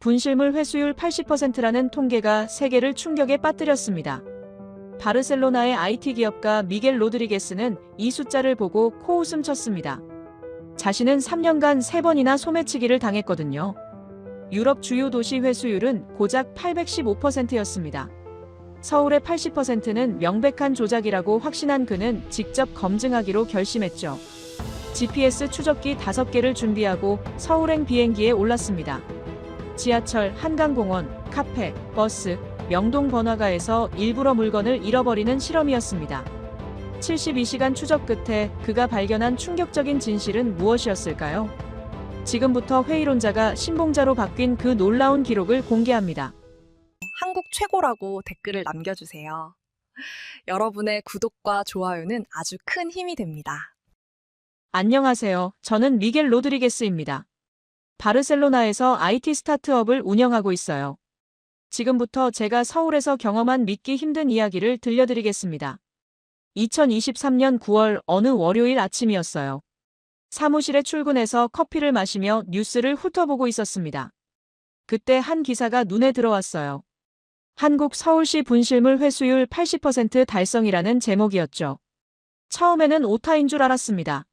분실물 회수율 80%라는 통계가 세계를 충격에 빠뜨렸습니다. 바르셀로나의 IT 기업가 미겔 로드리게스는 이 숫자를 보고 코웃음 쳤습니다. 자신은 3년간 3번이나 소매치기를 당했거든요. 유럽 주요 도시 회수율은 고작 815%였습니다. 서울의 80%는 명백한 조작이라고 확신한 그는 직접 검증하기로 결심했죠. GPS 추적기 5개를 준비하고 서울행 비행기에 올랐습니다. 지하철, 한강공원, 카페, 버스, 명동 번화가에서 일부러 물건을 잃어버리는 실험이었습니다. 72시간 추적 끝에 그가 발견한 충격적인 진실은 무엇이었을까요? 지금부터 회의론자가 신봉자로 바뀐 그 놀라운 기록을 공개합니다. 한국 최고라고 댓글을 남겨주세요. 여러분의 구독과 좋아요는 아주 큰 힘이 됩니다. 안녕하세요. 저는 미겔 로드리게스입니다. 바르셀로나에서 IT 스타트업을 운영하고 있어요. 지금부터 제가 서울에서 경험한 믿기 힘든 이야기를 들려드리겠습니다. 2023년 9월 어느 월요일 아침이었어요. 사무실에 출근해서 커피를 마시며 뉴스를 훑어보고 있었습니다. 그때 한 기사가 눈에 들어왔어요. 한국 서울시 분실물 회수율 80% 달성이라는 제목이었죠. 처음에는 오타인 줄 알았습니다.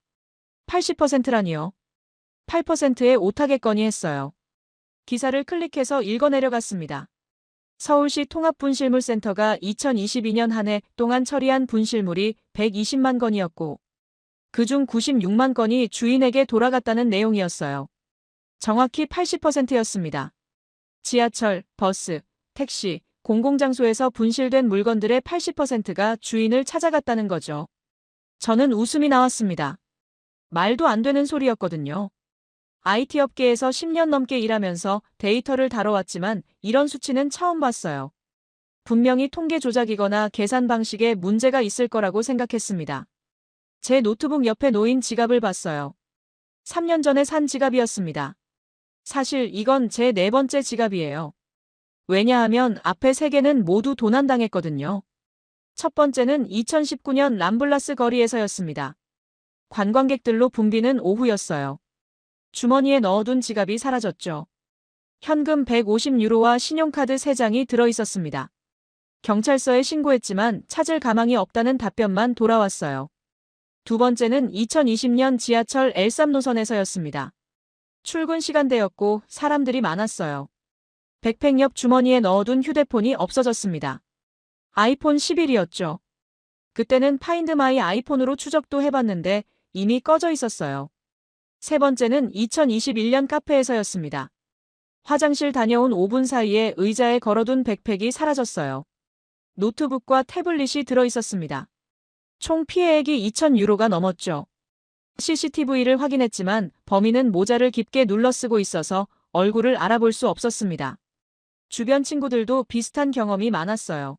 80%라니요. 8%에 오타겠거니 했어요. 기사를 클릭해서 읽어내려갔습니다. 서울시 통합분실물센터가 2022년 한 해 동안 처리한 분실물이 120만 건이었고 그중 96만 건이 주인에게 돌아갔다는 내용이었어요. 정확히 80%였습니다. 지하철, 버스, 택시, 공공장소에서 분실된 물건들의 80%가 주인을 찾아갔다는 거죠. 저는 웃음이 나왔습니다. 말도 안 되는 소리였거든요. IT 업계에서 10년 넘게 일하면서 데이터를 다뤄왔지만 이런 수치는 처음 봤어요. 분명히 통계 조작이거나 계산 방식에 문제가 있을 거라고 생각했습니다. 제 노트북 옆에 놓인 지갑을 봤어요. 3년 전에 산 지갑이었습니다. 사실 이건 제 4번째 지갑이에요. 왜냐하면 앞에 3개는 모두 도난당했거든요. 첫 번째는 2019년 람블라스 거리에서였습니다. 관광객들로 붐비는 오후였어요. 주머니에 넣어둔 지갑이 사라졌죠. 현금 150유로와 신용카드 3장이 들어있었습니다. 경찰서에 신고했지만 찾을 가망이 없다는 답변만 돌아왔어요. 두 번째는 2020년 지하철 L3 노선에서였습니다. 출근 시간대였고 사람들이 많았어요. 백팩 옆 주머니에 넣어둔 휴대폰이 없어졌습니다. 아이폰 11이었죠. 그때는 파인드 마이 아이폰으로 추적도 해봤는데 이미 꺼져 있었어요. 세 번째는 2021년 카페에서였습니다. 화장실 다녀온 5분 사이에 의자에 걸어둔 백팩이 사라졌어요. 노트북과 태블릿이 들어있었습니다. 총 피해액이 2,000유로가 넘었죠. CCTV를 확인했지만 범인은 모자를 깊게 눌러쓰고 있어서 얼굴을 알아볼 수 없었습니다. 주변 친구들도 비슷한 경험이 많았어요.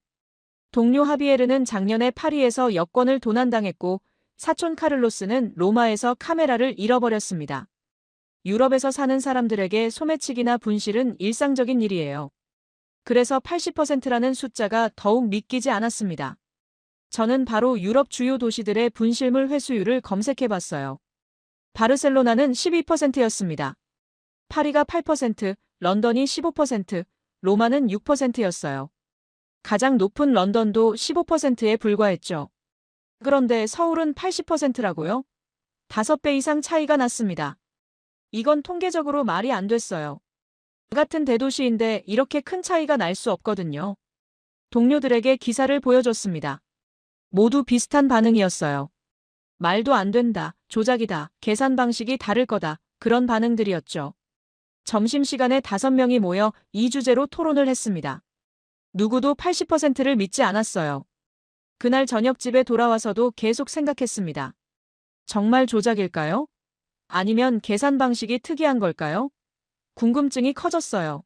동료 하비에르는 작년에 파리에서 여권을 도난당했고 사촌 카를로스는 로마에서 카메라를 잃어버렸습니다. 유럽에서 사는 사람들에게 소매치기나 분실은 일상적인 일이에요. 그래서 80%라는 숫자가 더욱 믿기지 않았습니다. 저는 바로 유럽 주요 도시들의 분실물 회수율을 검색해봤어요. 바르셀로나는 12%였습니다. 파리가 8%, 런던이 15%, 로마는 6%였어요. 가장 높은 런던도 15%에 불과했죠. 그런데 서울은 80%라고요? 5배 이상 차이가 났습니다. 이건 통계적으로 말이 안 됐어요. 같은 대도시인데 이렇게 큰 차이가 날 수 없거든요. 동료들에게 기사를 보여줬습니다. 모두 비슷한 반응이었어요. 말도 안 된다, 조작이다, 계산 방식이 다를 거다, 그런 반응들이었죠. 점심시간에 5명이 모여 이 주제로 토론을 했습니다. 누구도 80%를 믿지 않았어요. 그날 저녁 집에 돌아와서도 계속 생각했습니다. 정말 조작일까요? 아니면 계산 방식이 특이한 걸까요? 궁금증이 커졌어요.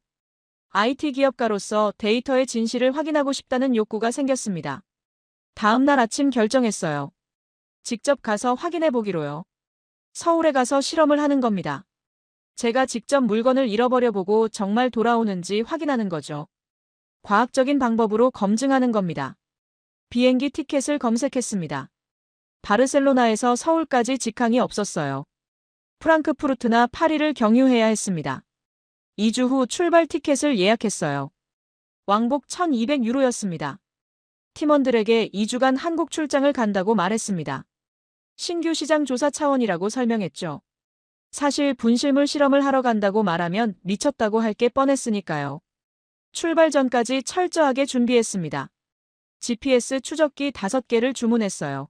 IT 기업가로서 데이터의 진실을 확인하고 싶다는 욕구가 생겼습니다. 다음 날 아침 결정했어요. 직접 가서 확인해 보기로요. 서울에 가서 실험을 하는 겁니다. 제가 직접 물건을 잃어버려 보고 정말 돌아오는지 확인하는 거죠. 과학적인 방법으로 검증하는 겁니다. 비행기 티켓을 검색했습니다. 바르셀로나에서 서울까지 직항이 없었어요. 프랑크푸르트나 파리를 경유해야 했습니다. 2주 후 출발 티켓을 예약했어요. 왕복 1,200유로였습니다. 팀원들에게 2주간 한국 출장을 간다고 말했습니다. 신규 시장 조사 차원이라고 설명했죠. 사실 분실물 실험을 하러 간다고 말하면 미쳤다고 할 게 뻔했으니까요. 출발 전까지 철저하게 준비했습니다. GPS 추적기 5개를 주문했어요.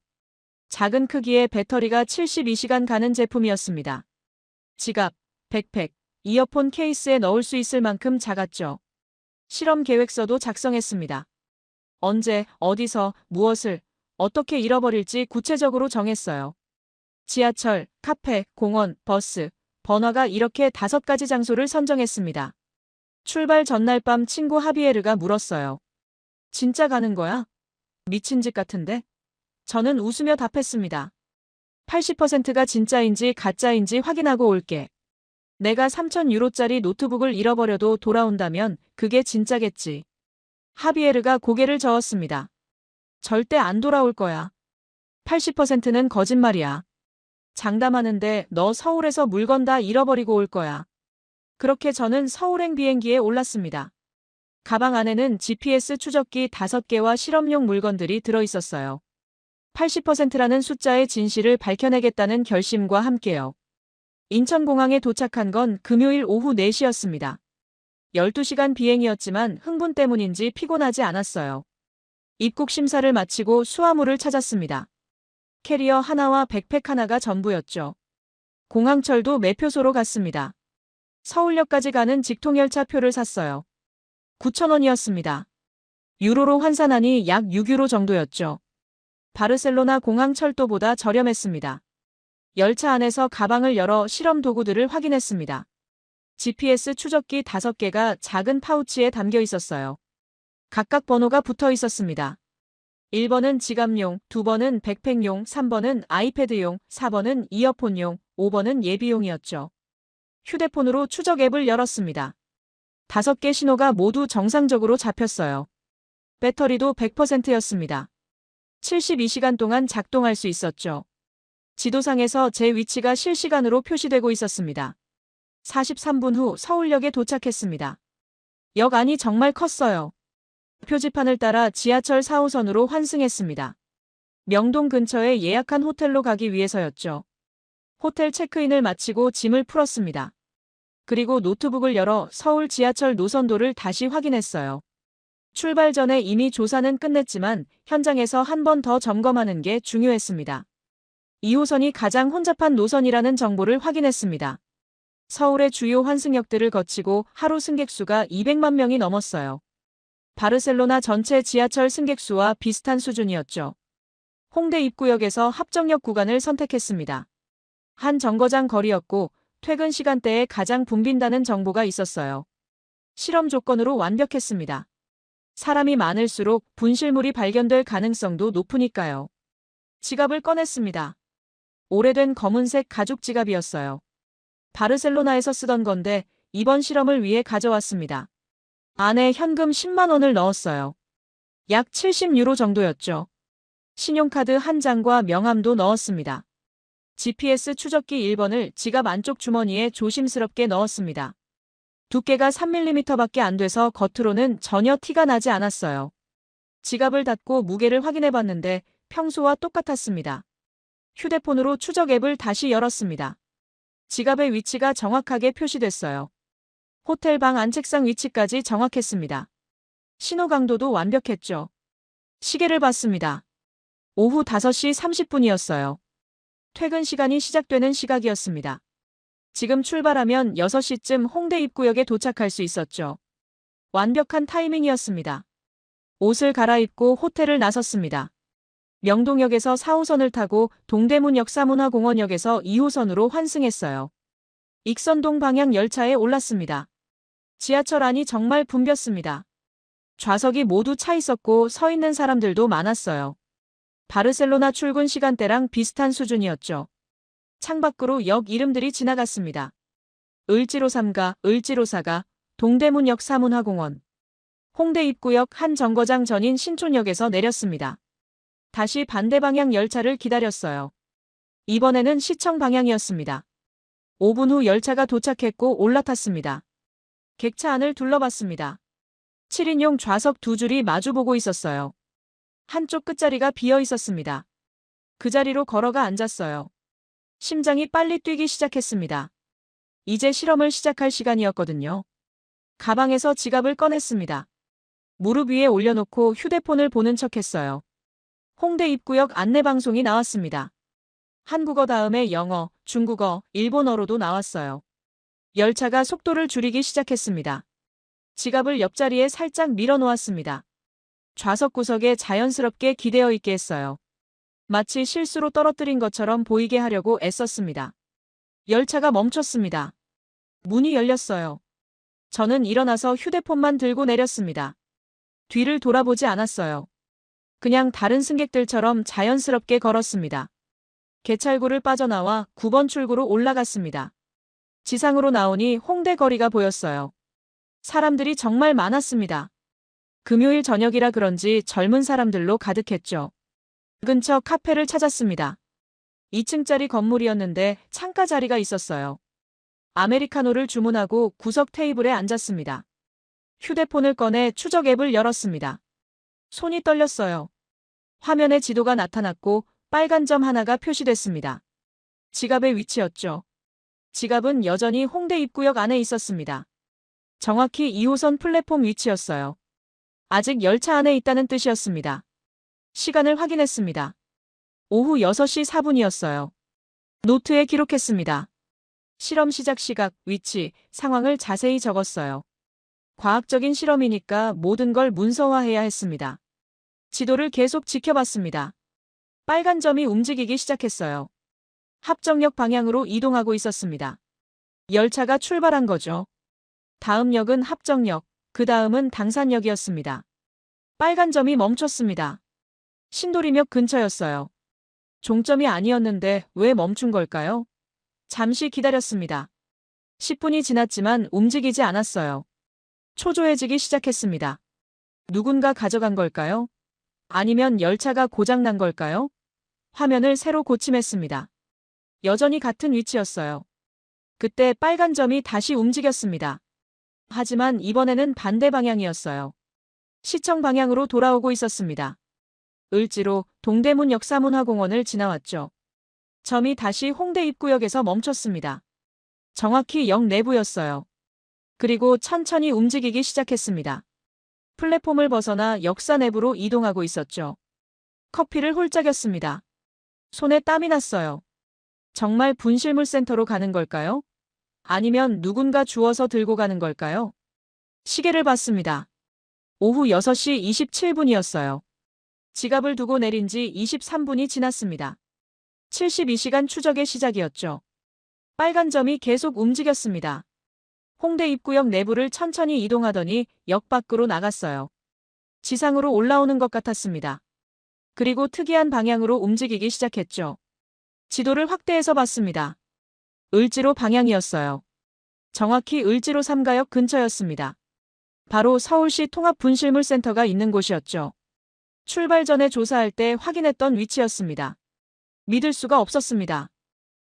작은 크기의 배터리가 72시간 가는 제품이었습니다. 지갑, 백팩, 이어폰 케이스에 넣을 수 있을 만큼 작았죠. 실험 계획서도 작성했습니다. 언제, 어디서, 무엇을, 어떻게 잃어버릴지 구체적으로 정했어요. 지하철, 카페, 공원, 버스, 번화가 이렇게 5가지 장소를 선정했습니다. 출발 전날 밤 친구 하비에르가 물었어요. 진짜 가는 거야? 미친 짓 같은데? 저는 웃으며 답했습니다. 80%가 진짜인지 가짜인지 확인하고 올게. 내가 3,000유로짜리 노트북을 잃어버려도 돌아온다면 그게 진짜겠지. 하비에르가 고개를 저었습니다. 절대 안 돌아올 거야. 80%는 거짓말이야. 장담하는데 너 서울에서 물건 다 잃어버리고 올 거야. 그렇게 저는 서울행 비행기에 올랐습니다. 가방 안에는 GPS 추적기 5개와 실험용 물건들이 들어있었어요. 80%라는 숫자의 진실을 밝혀내겠다는 결심과 함께요. 인천공항에 도착한 건 금요일 오후 4시였습니다. 12시간 비행이었지만 흥분 때문인지 피곤하지 않았어요. 입국 심사를 마치고 수화물을 찾았습니다. 캐리어 하나와 백팩 하나가 전부였죠. 공항철도 매표소로 갔습니다. 서울역까지 가는 직통열차 표를 샀어요. 9,000원이었습니다. 유로로 환산하니 약 6유로 정도였죠. 바르셀로나 공항철도보다 저렴했습니다. 열차 안에서 가방을 열어 실험 도구들을 확인했습니다. GPS 추적기 5개가 작은 파우치에 담겨 있었어요. 각각 번호가 붙어 있었습니다. 1번은 지갑용, 2번은 백팩용, 3번은 아이패드용, 4번은 이어폰용, 5번은 예비용이었죠. 휴대폰으로 추적 앱을 열었습니다. 5개 신호가 모두 정상적으로 잡혔어요. 배터리도 100%였습니다. 72시간 동안 작동할 수 있었죠. 지도상에서 제 위치가 실시간으로 표시되고 있었습니다. 43분 후 서울역에 도착했습니다. 역 안이 정말 컸어요. 표지판을 따라 지하철 4호선으로 환승했습니다. 명동 근처에 예약한 호텔로 가기 위해서였죠. 호텔 체크인을 마치고 짐을 풀었습니다. 그리고 노트북을 열어 서울 지하철 노선도를 다시 확인했어요. 출발 전에 이미 조사는 끝냈지만 현장에서 한 번 더 점검하는 게 중요했습니다. 2호선이 가장 혼잡한 노선이라는 정보를 확인했습니다. 서울의 주요 환승역들을 거치고 하루 승객 수가 200만 명이 넘었어요. 바르셀로나 전체 지하철 승객 수와 비슷한 수준이었죠. 홍대 입구역에서 합정역 구간을 선택했습니다. 한 정거장 거리였고 퇴근 시간대에 가장 붐빈다는 정보가 있었어요. 실험 조건으로 완벽했습니다. 사람이 많을수록 분실물이 발견될 가능성도 높으니까요. 지갑을 꺼냈습니다. 오래된 검은색 가죽 지갑이었어요. 바르셀로나에서 쓰던 건데 이번 실험을 위해 가져왔습니다. 안에 현금 10만 원을 넣었어요. 약 70유로 정도였죠. 신용카드 한 장과 명함도 넣었습니다. GPS 추적기 1번을 지갑 안쪽 주머니에 조심스럽게 넣었습니다. 두께가 3mm밖에 안 돼서 겉으로는 전혀 티가 나지 않았어요. 지갑을 닫고 무게를 확인해봤는데 평소와 똑같았습니다. 휴대폰으로 추적 앱을 다시 열었습니다. 지갑의 위치가 정확하게 표시됐어요. 호텔 방 안책상 위치까지 정확했습니다. 신호 강도도 완벽했죠. 시계를 봤습니다. 오후 5시 30분이었어요. 퇴근 시간이 시작되는 시각이었습니다. 지금 출발하면 6시쯤 홍대 입구역에 도착할 수 있었죠. 완벽한 타이밍이었습니다. 옷을 갈아입고 호텔을 나섰습니다. 명동역에서 4호선을 타고 동대문역 사문화공원역에서 2호선으로 환승했어요. 익선동 방향 열차에 올랐습니다. 지하철 안이 정말 붐볐습니다. 좌석이 모두 차 있었고 서 있는 사람들도 많았어요. 바르셀로나 출근 시간대랑 비슷한 수준이었죠. 창밖으로 역 이름들이 지나갔습니다. 을지로 3가, 을지로 4가, 동대문역 사문화공원. 홍대 입구역 한 정거장 전인 신촌역에서 내렸습니다. 다시 반대 방향 열차를 기다렸어요. 이번에는 시청 방향이었습니다. 5분 후 열차가 도착했고 올라탔습니다. 객차 안을 둘러봤습니다. 7인용 좌석 두 줄이 마주보고 있었어요. 한쪽 끝자리가 비어 있었습니다. 그 자리로 걸어가 앉았어요. 심장이 빨리 뛰기 시작했습니다. 이제 실험을 시작할 시간이었거든요. 가방에서 지갑을 꺼냈습니다. 무릎 위에 올려놓고 휴대폰을 보는 척했어요. 홍대 입구역 안내방송이 나왔습니다. 한국어 다음에 영어, 중국어, 일본어로도 나왔어요. 열차가 속도를 줄이기 시작했습니다. 지갑을 옆자리에 살짝 밀어놓았습니다. 좌석 구석에 자연스럽게 기대어 있게 했어요. 마치 실수로 떨어뜨린 것처럼 보이게 하려고 애썼습니다. 열차가 멈췄습니다. 문이 열렸어요. 저는 일어나서 휴대폰만 들고 내렸습니다. 뒤를 돌아보지 않았어요. 그냥 다른 승객들처럼 자연스럽게 걸었습니다. 개찰구를 빠져나와 9번 출구로 올라갔습니다. 지상으로 나오니 홍대 거리가 보였어요. 사람들이 정말 많았습니다. 금요일 저녁이라 그런지 젊은 사람들로 가득했죠. 근처 카페를 찾았습니다. 2층짜리 건물이었는데 창가 자리가 있었어요. 아메리카노를 주문하고 구석 테이블에 앉았습니다. 휴대폰을 꺼내 추적 앱을 열었습니다. 손이 떨렸어요. 화면에 지도가 나타났고 빨간 점 하나가 표시됐습니다. 지갑의 위치였죠. 지갑은 여전히 홍대 입구역 안에 있었습니다. 정확히 2호선 플랫폼 위치였어요. 아직 열차 안에 있다는 뜻이었습니다. 시간을 확인했습니다. 오후 6시 4분이었어요. 노트에 기록했습니다. 실험 시작 시각, 위치, 상황을 자세히 적었어요. 과학적인 실험이니까 모든 걸 문서화해야 했습니다. 지도를 계속 지켜봤습니다. 빨간 점이 움직이기 시작했어요. 합정역 방향으로 이동하고 있었습니다. 열차가 출발한 거죠. 다음 역은 합정역, 그 다음은 당산역이었습니다. 빨간 점이 멈췄습니다. 신도림역 근처였어요. 종점이 아니었는데 왜 멈춘 걸까요? 잠시 기다렸습니다. 10분이 지났지만 움직이지 않았어요. 초조해지기 시작했습니다. 누군가 가져간 걸까요? 아니면 열차가 고장난 걸까요? 화면을 새로 고침했습니다. 여전히 같은 위치였어요. 그때 빨간 점이 다시 움직였습니다. 하지만 이번에는 반대 방향이었어요. 시청 방향으로 돌아오고 있었습니다. 을지로 동대문 역사문화공원을 지나왔죠. 점이 다시 홍대 입구역에서 멈췄습니다. 정확히 역 내부였어요. 그리고 천천히 움직이기 시작했습니다. 플랫폼을 벗어나 역사 내부로 이동하고 있었죠. 커피를 홀짝였습니다. 손에 땀이 났어요. 정말 분실물 센터로 가는 걸까요? 아니면 누군가 주워서 들고 가는 걸까요? 시계를 봤습니다. 오후 6시 27분이었어요. 지갑을 두고 내린 지 23분이 지났습니다. 72시간 추적의 시작이었죠. 빨간 점이 계속 움직였습니다. 홍대 입구역 내부를 천천히 이동하더니 역 밖으로 나갔어요. 지상으로 올라오는 것 같았습니다. 그리고 특이한 방향으로 움직이기 시작했죠. 지도를 확대해서 봤습니다. 을지로 방향이었어요. 정확히 을지로 3가역 근처였습니다. 바로 서울시 통합분실물센터가 있는 곳이었죠. 출발 전에 조사할 때 확인했던 위치였습니다. 믿을 수가 없었습니다.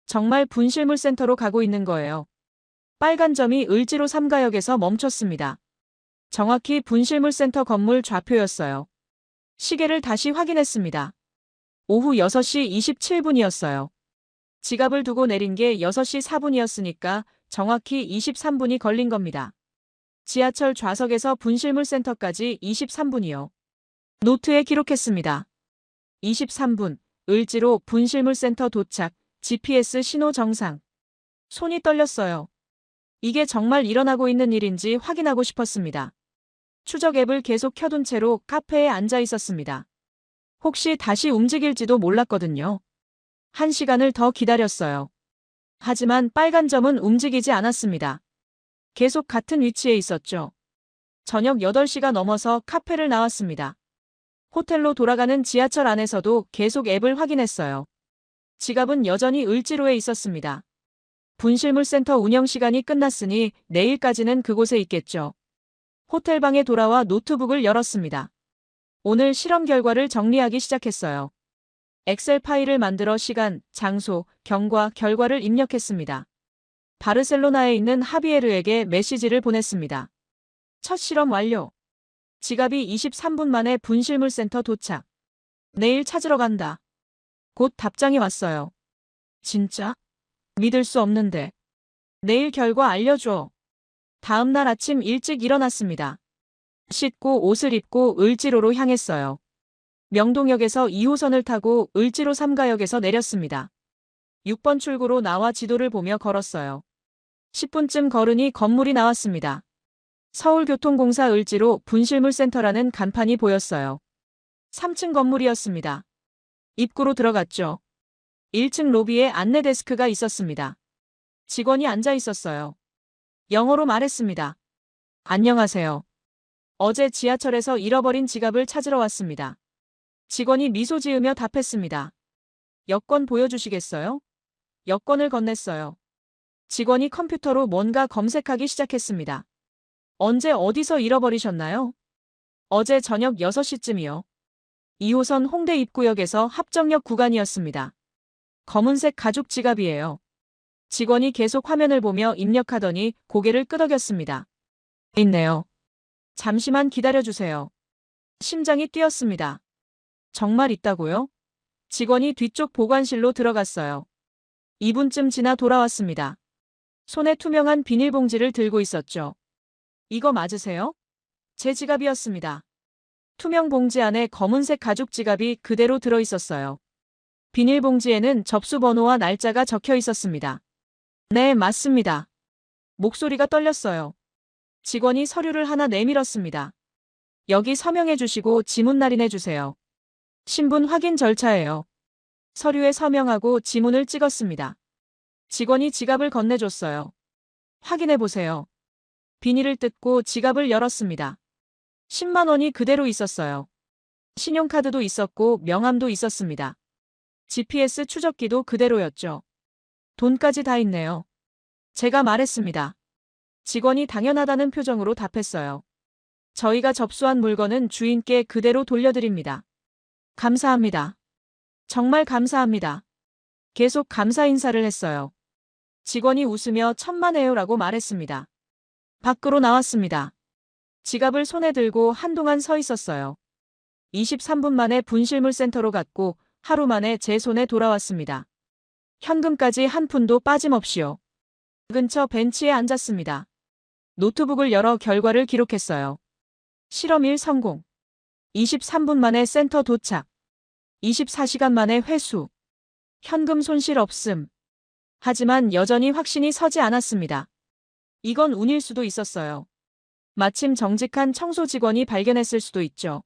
정말 분실물센터로 가고 있는 거예요. 빨간 점이 을지로 3가역에서 멈췄습니다. 정확히 분실물센터 건물 좌표였어요. 시계를 다시 확인했습니다. 오후 6시 27분이었어요. 지갑을 두고 내린 게 6시 4분이었으니까 정확히 23분이 걸린 겁니다. 지하철 좌석에서 분실물센터까지 23분이요. 노트에 기록했습니다. 23분, 을지로 분실물센터 도착, GPS 신호 정상. 손이 떨렸어요. 이게 정말 일어나고 있는 일인지 확인하고 싶었습니다. 추적 앱을 계속 켜둔 채로 카페에 앉아 있었습니다. 혹시 다시 움직일지도 몰랐거든요. 1시간을 더 기다렸어요. 하지만 빨간 점은 움직이지 않았습니다. 계속 같은 위치에 있었죠. 저녁 8시가 넘어서 카페를 나왔습니다. 호텔로 돌아가는 지하철 안에서도 계속 앱을 확인했어요. 지갑은 여전히 을지로에 있었습니다. 분실물센터 운영 시간이 끝났으니 내일까지는 그곳에 있겠죠. 호텔방에 돌아와 노트북을 열었습니다. 오늘 실험 결과를 정리하기 시작했어요. 엑셀 파일을 만들어 시간, 장소, 경과, 결과를 입력했습니다. 바르셀로나에 있는 하비에르에게 메시지를 보냈습니다. 첫 실험 완료. 지갑이 23분 만에 분실물 센터 도착. 내일 찾으러 간다. 곧 답장이 왔어요. 진짜? 믿을 수 없는데. 내일 결과 알려줘. 다음 날 아침 일찍 일어났습니다. 씻고 옷을 입고 을지로로 향했어요. 명동역에서 2호선을 타고 을지로 3가역에서 내렸습니다. 6번 출구로 나와 지도를 보며 걸었어요. 10분쯤 걸으니 건물이 나왔습니다. 서울교통공사 을지로 분실물센터라는 간판이 보였어요. 3층 건물이었습니다. 입구로 들어갔죠. 1층 로비에 안내 데스크가 있었습니다. 직원이 앉아 있었어요. 영어로 말했습니다. 안녕하세요. 어제 지하철에서 잃어버린 지갑을 찾으러 왔습니다. 직원이 미소 지으며 답했습니다. 여권 보여주시겠어요? 여권을 건넸어요. 직원이 컴퓨터로 뭔가 검색하기 시작했습니다. 언제 어디서 잃어버리셨나요? 어제 저녁 6시쯤이요. 2호선 홍대 입구역에서 합정역 구간이었습니다. 검은색 가죽 지갑이에요. 직원이 계속 화면을 보며 입력하더니 고개를 끄덕였습니다. 있네요. 잠시만 기다려주세요. 심장이 뛰었습니다. 정말 있다고요? 직원이 뒤쪽 보관실로 들어갔어요. 2분쯤 지나 돌아왔습니다. 손에 투명한 비닐봉지를 들고 있었죠. 이거 맞으세요? 제 지갑이었습니다. 투명 봉지 안에 검은색 가죽 지갑이 그대로 들어 있었어요. 비닐봉지에는 접수 번호와 날짜가 적혀 있었습니다. 네, 맞습니다. 목소리가 떨렸어요. 직원이 서류를 하나 내밀었습니다. 여기 서명해 주시고 지문 날인해 주세요. 신분 확인 절차예요. 서류에 서명하고 지문을 찍었습니다. 직원이 지갑을 건네줬어요. 확인해 보세요. 비닐을 뜯고 지갑을 열었습니다. 10만 원이 그대로 있었어요. 신용카드도 있었고 명함도 있었습니다. GPS 추적기도 그대로였죠. 돈까지 다 있네요. 제가 말했습니다. 직원이 당연하다는 표정으로 답했어요. 저희가 접수한 물건은 주인께 그대로 돌려드립니다. 감사합니다. 정말 감사합니다. 계속 감사 인사를 했어요. 직원이 웃으며 천만에요라고 말했습니다. 밖으로 나왔습니다. 지갑을 손에 들고 한동안 서 있었어요. 23분 만에 분실물센터로 갔고 하루 만에 제 손에 돌아왔습니다. 현금까지 한 푼도 빠짐없이요. 근처 벤치에 앉았습니다. 노트북을 열어 결과를 기록했어요. 실험 1 성공. 23분 만에 센터 도착. 24시간 만에 회수. 현금 손실 없음. 하지만 여전히 확신이 서지 않았습니다. 이건 운일 수도 있었어요. 마침 정직한 청소 직원이 발견했을 수도 있죠.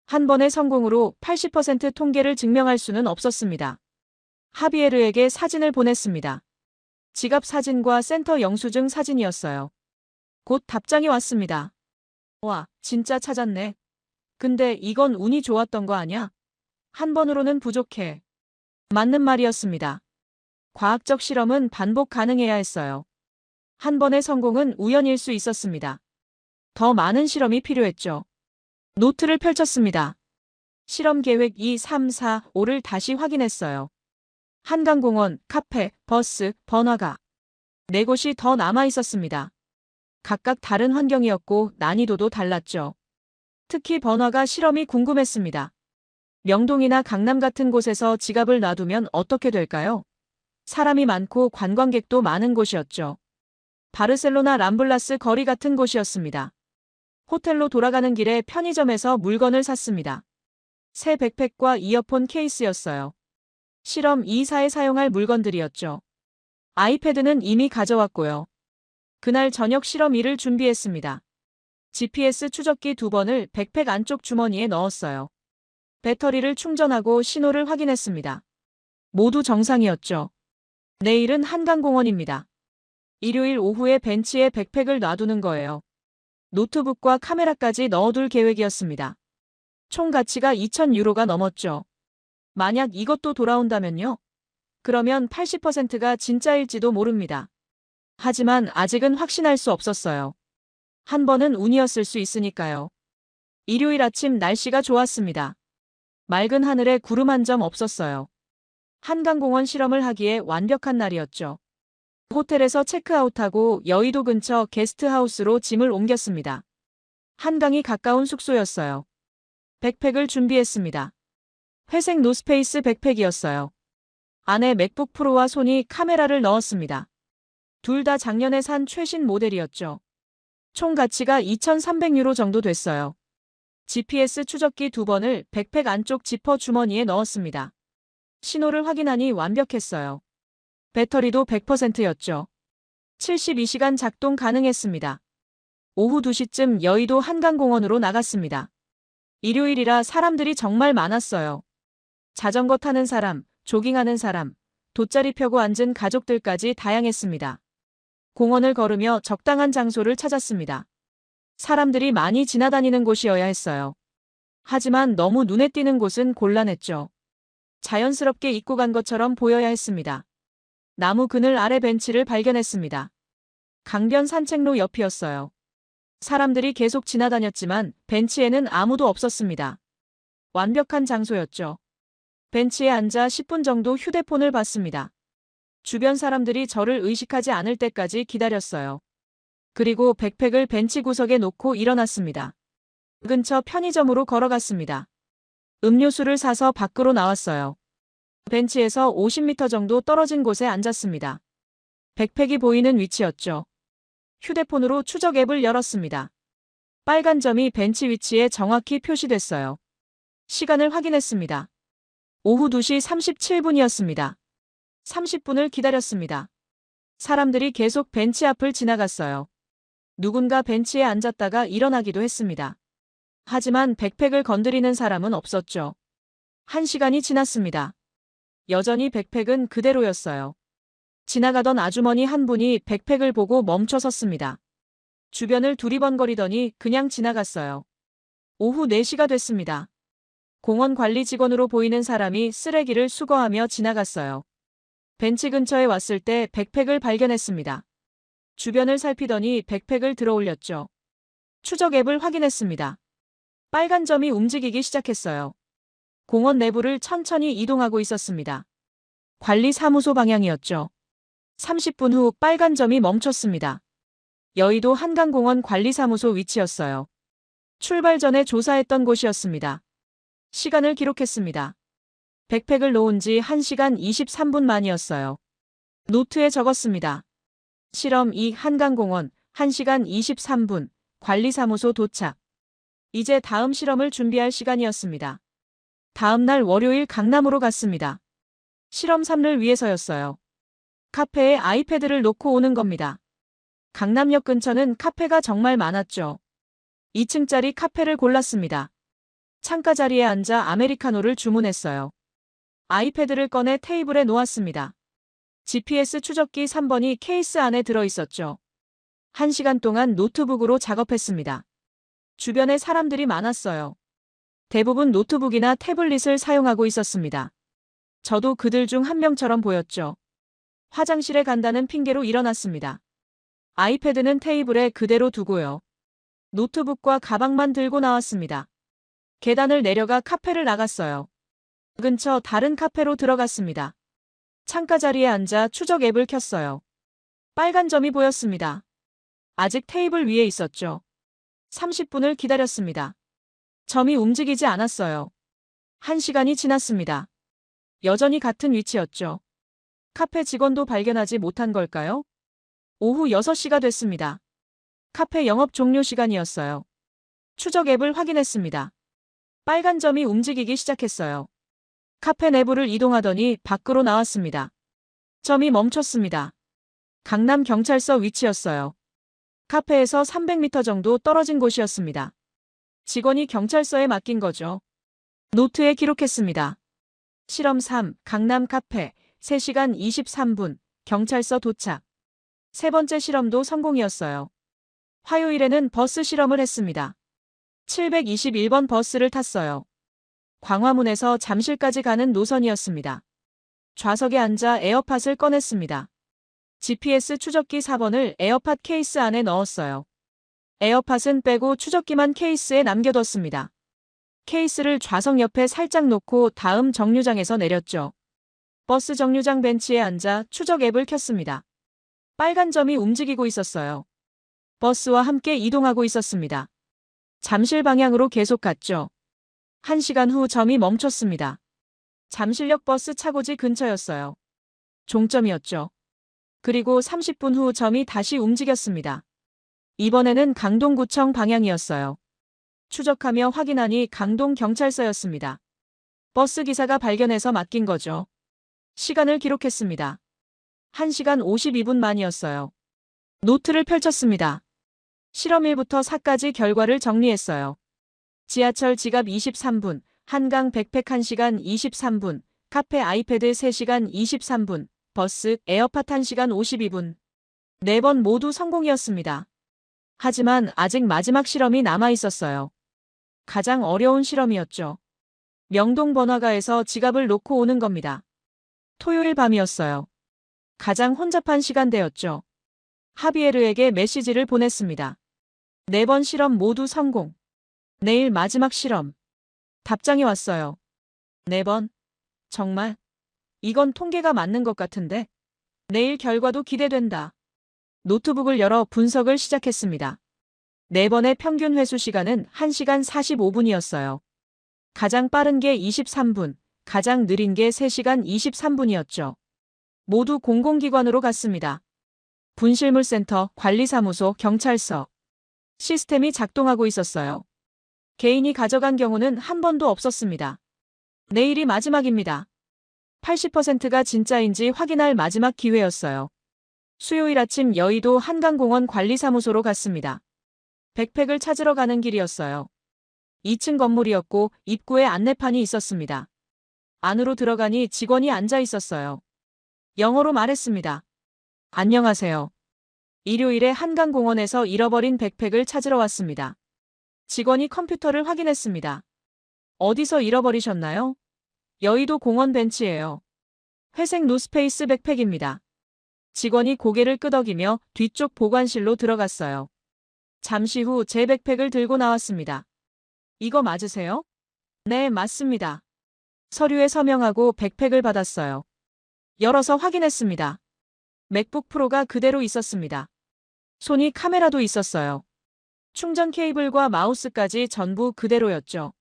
한 번의 성공으로 80% 통계를 증명할 수는 없었습니다. 하비에르에게 사진을 보냈습니다. 지갑 사진과 센터 영수증 사진이었어요. 곧 답장이 왔습니다. 와, 진짜 찾았네. 근데 이건 운이 좋았던 거 아냐? 한 번으로는 부족해. 맞는 말이었습니다. 과학적 실험은 반복 가능해야 했어요. 한 번의 성공은 우연일 수 있었습니다. 더 많은 실험이 필요했죠. 노트를 펼쳤습니다. 실험 계획 2, 3, 4, 5를 다시 확인했어요. 한강공원, 카페, 버스, 번화가. 4곳이 더 남아 있었습니다. 각각 다른 환경이었고 난이도도 달랐죠. 특히 번화가 실험이 궁금했습니다. 명동이나 강남 같은 곳에서 지갑을 놔두면 어떻게 될까요? 사람이 많고 관광객도 많은 곳이었죠. 바르셀로나 람블라스 거리 같은 곳이었습니다. 호텔로 돌아가는 길에 편의점에서 물건을 샀습니다. 새 백팩과 이어폰 케이스였어요. 실험 2사에 사용할 물건들이었죠. 아이패드는 이미 가져왔고요. 그날 저녁 실험 1을 준비했습니다. GPS 추적기 2번을 백팩 안쪽 주머니에 넣었어요. 배터리를 충전하고 신호를 확인했습니다. 모두 정상이었죠. 내일은 한강공원입니다. 일요일 오후에 벤치에 백팩을 놔두는 거예요. 노트북과 카메라까지 넣어둘 계획이었습니다. 총 가치가 2,000유로가 넘었죠. 만약 이것도 돌아온다면요? 그러면 80%가 진짜일지도 모릅니다. 하지만 아직은 확신할 수 없었어요. 한 번은 운이었을 수 있으니까요. 일요일 아침 날씨가 좋았습니다. 맑은 하늘에 구름 한 점 없었어요. 한강공원 실험을 하기에 완벽한 날이었죠. 호텔에서 체크아웃하고 여의도 근처 게스트하우스로 짐을 옮겼습니다. 한강이 가까운 숙소였어요. 백팩을 준비했습니다. 회색 노스페이스 백팩이었어요. 안에 맥북 프로와 소니 카메라를 넣었습니다. 둘 다 작년에 산 최신 모델이었죠. 총 가치가 2,300유로 정도 됐어요. GPS 추적기 2번을 백팩 안쪽 지퍼 주머니에 넣었습니다. 신호를 확인하니 완벽했어요. 배터리도 100%였죠. 72시간 작동 가능했습니다. 오후 2시쯤 여의도 한강공원으로 나갔습니다. 일요일이라 사람들이 정말 많았어요. 자전거 타는 사람, 조깅하는 사람, 돗자리 펴고 앉은 가족들까지 다양했습니다. 공원을 걸으며 적당한 장소를 찾았습니다. 사람들이 많이 지나다니는 곳이어야 했어요. 하지만 너무 눈에 띄는 곳은 곤란했죠. 자연스럽게 입고 간 것처럼 보여야 했습니다. 나무 그늘 아래 벤치를 발견했습니다. 강변 산책로 옆이었어요. 사람들이 계속 지나다녔지만 벤치에는 아무도 없었습니다. 완벽한 장소였죠. 벤치에 앉아 10분 정도 휴대폰을 봤습니다. 주변 사람들이 저를 의식하지 않을 때까지 기다렸어요. 그리고 백팩을 벤치 구석에 놓고 일어났습니다. 근처 편의점으로 걸어갔습니다. 음료수를 사서 밖으로 나왔어요. 벤치에서 50m 정도 떨어진 곳에 앉았습니다. 백팩이 보이는 위치였죠. 휴대폰으로 추적 앱을 열었습니다. 빨간 점이 벤치 위치에 정확히 표시됐어요. 시간을 확인했습니다. 오후 2시 37분이었습니다. 30분을 기다렸습니다. 사람들이 계속 벤치 앞을 지나갔어요. 누군가 벤치에 앉았다가 일어나기도 했습니다. 하지만 백팩을 건드리는 사람은 없었죠. 1시간이 지났습니다. 여전히 백팩은 그대로였어요. 지나가던 아주머니 한 분이 백팩을 보고 멈춰 섰습니다. 주변을 두리번거리더니 그냥 지나갔어요. 오후 4시가 됐습니다. 공원 관리 직원으로 보이는 사람이 쓰레기를 수거하며 지나갔어요. 벤치 근처에 왔을 때 백팩을 발견했습니다. 주변을 살피더니 백팩을 들어올렸죠. 추적 앱을 확인했습니다. 빨간 점이 움직이기 시작했어요. 공원 내부를 천천히 이동하고 있었습니다. 관리사무소 방향이었죠. 30분 후 빨간 점이 멈췄습니다. 여의도 한강공원 관리사무소 위치였어요. 출발 전에 조사했던 곳이었습니다. 시간을 기록했습니다. 백팩을 놓은 지 1시간 23분 만이었어요. 노트에 적었습니다. 실험 2 한강공원 1시간 23분 관리사무소 도착. 이제 다음 실험을 준비할 시간이었습니다. 다음 날 월요일 강남으로 갔습니다. 실험 3를 위해서였어요. 카페에 아이패드를 놓고 오는 겁니다. 강남역 근처는 카페가 정말 많았죠. 2층짜리 카페를 골랐습니다. 창가 자리에 앉아 아메리카노를 주문했어요. 아이패드를 꺼내 테이블에 놓았습니다. GPS 추적기 3번이 케이스 안에 들어있었죠. 1시간 동안 노트북으로 작업했습니다. 주변에 사람들이 많았어요. 대부분 노트북이나 태블릿을 사용하고 있었습니다. 저도 그들 중 한 명처럼 보였죠. 화장실에 간다는 핑계로 일어났습니다. 아이패드는 테이블에 그대로 두고요. 노트북과 가방만 들고 나왔습니다. 계단을 내려가 카페를 나갔어요. 근처 다른 카페로 들어갔습니다. 창가 자리에 앉아 추적 앱을 켰어요. 빨간 점이 보였습니다. 아직 테이블 위에 있었죠. 30분을 기다렸습니다. 점이 움직이지 않았어요. 1시간이 지났습니다. 여전히 같은 위치였죠. 카페 직원도 발견하지 못한 걸까요? 오후 6시가 됐습니다. 카페 영업 종료 시간이었어요. 추적 앱을 확인했습니다. 빨간 점이 움직이기 시작했어요. 카페 내부를 이동하더니 밖으로 나왔습니다. 점이 멈췄습니다. 강남경찰서 위치였어요. 카페에서 300m 정도 떨어진 곳이었습니다. 직원이 경찰서에 맡긴 거죠. 노트에 기록했습니다. 실험 3, 강남 카페, 3시간 23분, 경찰서 도착. 세 번째 실험도 성공이었어요. 화요일에는 버스 실험을 했습니다. 721번 버스를 탔어요. 광화문에서 잠실까지 가는 노선이었습니다. 좌석에 앉아 에어팟을 꺼냈습니다. GPS 추적기 4번을 에어팟 케이스 안에 넣었어요. 에어팟은 빼고 추적기만 케이스에 남겨뒀습니다. 케이스를 좌석 옆에 살짝 놓고 다음 정류장에서 내렸죠. 버스 정류장 벤치에 앉아 추적 앱을 켰습니다. 빨간 점이 움직이고 있었어요. 버스와 함께 이동하고 있었습니다. 잠실 방향으로 계속 갔죠. 1시간 후 점이 멈췄습니다. 잠실역 버스 차고지 근처였어요. 종점이었죠. 그리고 30분 후 점이 다시 움직였습니다. 이번에는 강동구청 방향이었어요. 추적하며 확인하니 강동경찰서였습니다. 버스 기사가 발견해서 맡긴 거죠. 시간을 기록했습니다. 1시간 52분 만이었어요. 노트를 펼쳤습니다. 실험 1부터 4까지 결과를 정리했어요. 지하철 지갑 23분, 한강 백팩 1시간 23분, 카페 아이패드 3시간 23분, 버스 에어팟 1시간 52분. 4번 모두 성공이었습니다. 하지만 아직 마지막 실험이 남아 있었어요. 가장 어려운 실험이었죠. 명동 번화가에서 지갑을 놓고 오는 겁니다. 토요일 밤이었어요. 가장 혼잡한 시간대였죠. 하비에르에게 메시지를 보냈습니다. 4번 실험 모두 성공. 내일 마지막 실험. 답장이 왔어요. 4번. 정말? 이건 통계가 맞는 것 같은데. 내일 결과도 기대된다. 노트북을 열어 분석을 시작했습니다. 4번의 평균 회수 시간은 1시간 45분이었어요. 가장 빠른 게 23분, 가장 느린 게 3시간 23분이었죠. 모두 공공기관으로 갔습니다. 분실물센터, 관리사무소, 경찰서. 시스템이 작동하고 있었어요. 개인이 가져간 경우는 한 번도 없었습니다. 내일이 마지막입니다. 80%가 진짜인지 확인할 마지막 기회였어요. 수요일 아침 여의도 한강공원 관리사무소로 갔습니다. 백팩을 찾으러 가는 길이었어요. 2층 건물이었고 입구에 안내판이 있었습니다. 안으로 들어가니 직원이 앉아 있었어요. 영어로 말했습니다. 안녕하세요. 일요일에 한강공원에서 잃어버린 백팩을 찾으러 왔습니다. 직원이 컴퓨터를 확인했습니다. 어디서 잃어버리셨나요? 여의도 공원 벤치예요. 회색 노스페이스 백팩입니다. 직원이 고개를 끄덕이며 뒤쪽 보관실로 들어갔어요. 잠시 후 제 백팩을 들고 나왔습니다. 이거 맞으세요? 네, 맞습니다. 서류에 서명하고 백팩을 받았어요. 열어서 확인했습니다. 맥북 프로가 그대로 있었습니다. 소니 카메라도 있었어요. 충전 케이블과 마우스까지 전부 그대로였죠.